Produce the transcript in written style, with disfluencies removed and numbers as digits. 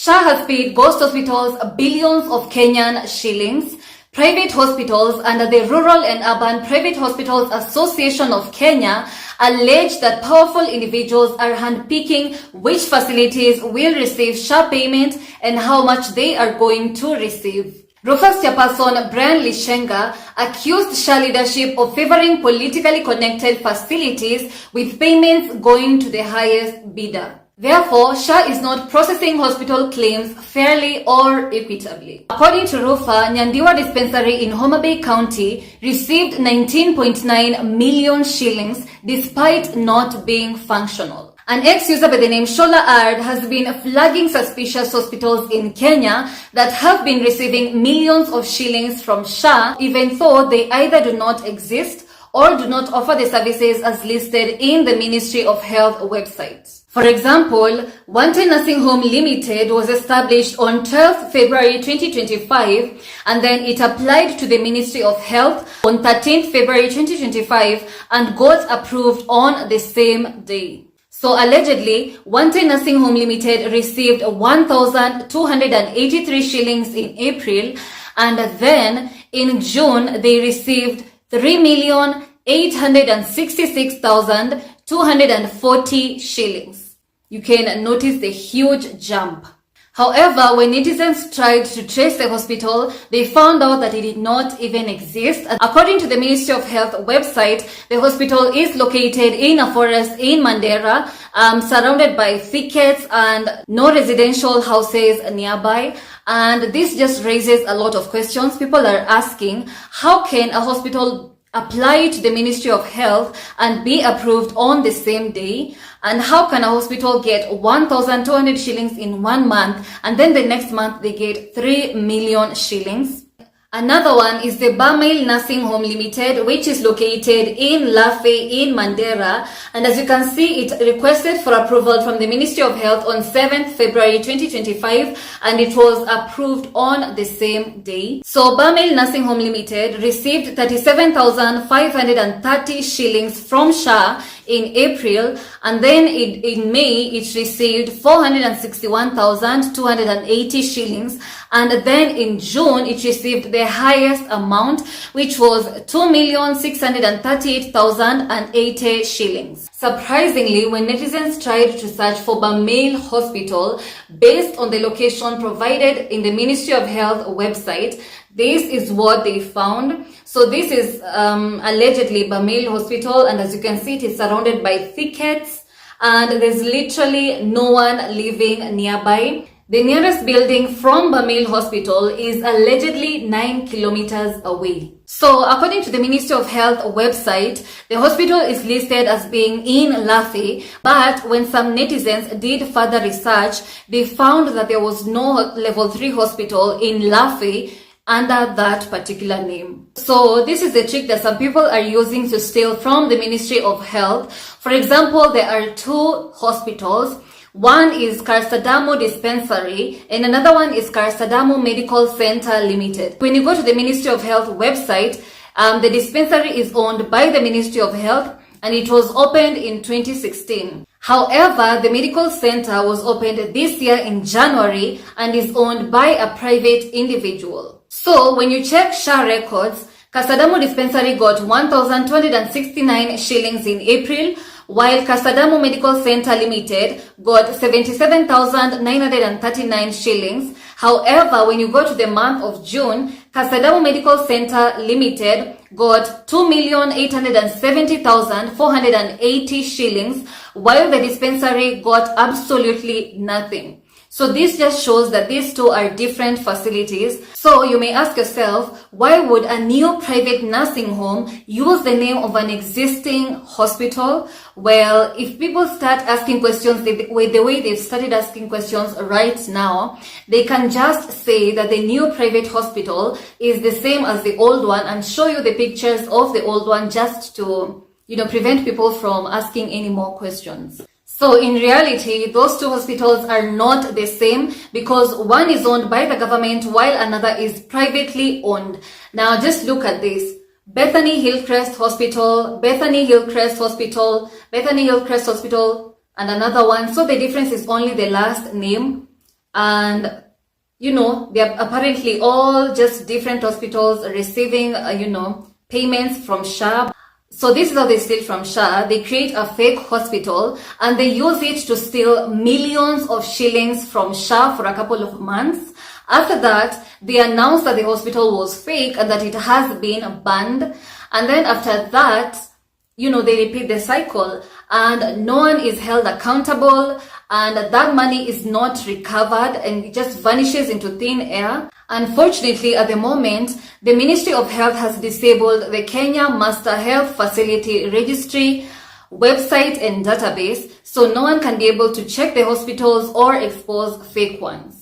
SHA has paid ghost hospitals billions of Kenyan shillings. Private hospitals under the Rural and Urban Private Hospitals Association of Kenya allege that powerful individuals are handpicking which facilities will receive SHA payment and how much they are going to receive. Rufus chairperson Brian Lishenga accused SHA leadership of favoring politically connected facilities with payments going to the highest bidder. Therefore, SHA is not processing hospital claims fairly or equitably. According to Rufa, Nyandiwa Dispensary in Homa Bay County received 19.9 million shillings despite not being functional. An ex-user by the name Shola Ard has been flagging suspicious hospitals in Kenya that have been receiving millions of shillings from SHA even though they either do not exist or do not offer the services as listed in the Ministry of Health website. For example, One10 Nursing Home Limited was established on 12th February 2025 and then it applied to the Ministry of Health on 13th February 2025 and got approved on the same day. So allegedly, One10 Nursing Home Limited received 1,283 shillings in April and then in June they received 3,866,240 shillings. You can notice the huge jump. However, when netizens tried to trace the hospital, they found out that it did not even exist. According to the Ministry of Health website, the hospital is located in a forest in Mandera, surrounded by thickets and no residential houses nearby. And this just raises a lot of questions. People are asking, how can a hospital apply to the Ministry of Health and be approved on the same day? And how can a hospital get 1,200 shillings in 1 month and then the next month they get 3 million shillings? Another one is the Bamail Nursing Home Limited, which is located in Lafe in Mandera. And as you can see, it requested for approval from the Ministry of Health on 7th February 2025 and it was approved on the same day. So Bamail Nursing Home Limited received 37,530 shillings from SHA in April, and then in May it received 461,280 shillings, and then in June it received the highest amount, which was 2,638,080 shillings. Surprisingly, when netizens tried to search for Bamail Hospital based on the location provided in the Ministry of Health website, this is what they found. So this is allegedly Bamail Hospital, and as you can see, it is surrounded by thickets and there's literally no one living nearby. The nearest building from Bamail Hospital is allegedly 9 kilometers away. So according to the Ministry of Health website, the hospital is listed as being in Lafe, but when some netizens did further research, they found that there was no level 3 hospital in Lafe under that particular name. So this is a trick that some people are using to steal from the Ministry of Health. For example, there are 2 hospitals. One is Karsadamo Dispensary and another one is Karsadamo Medical Center Limited. When you go to the Ministry of Health website, the dispensary is owned by the Ministry of Health and it was opened in 2016. However, the medical center was opened this year in January and is owned by a private individual. So when you check SHA records, Kasadamo Dispensary got 1,269 shillings in April, while Kasadamo Medical Center Limited got 77,939 shillings. However, when you go to the month of June, Kasadamo Medical Center Limited got 2,870,480 shillings, while the dispensary got absolutely nothing. So this just shows that these two are different facilities. So you may ask yourself, why would a new private nursing home use the name of an existing hospital? Well, if people start asking questions the way they've started asking questions right now, they can just say that the new private hospital is the same as the old one and show you the pictures of the old one just to, prevent people from asking any more questions. So in reality, those 2 hospitals are not the same because one is owned by the government while another is privately owned. Now just look at this. Bethany Hillcrest Hospital, Bethany Hillcrest Hospital, Bethany Hillcrest Hospital, and another one. So the difference is only the last name. And they're apparently all just different hospitals receiving, payments from SHA. So this is how they steal from SHA. They create a fake hospital and they use it to steal millions of shillings from SHA for a couple of months. After that, they announced that the hospital was fake and that it has been banned. And then after that, they repeat the cycle and no one is held accountable and that money is not recovered and it just vanishes into thin air. Unfortunately, at the moment, the Ministry of Health has disabled the Kenya Master Health Facility Registry website and database, so no one can be able to check the hospitals or expose fake ones.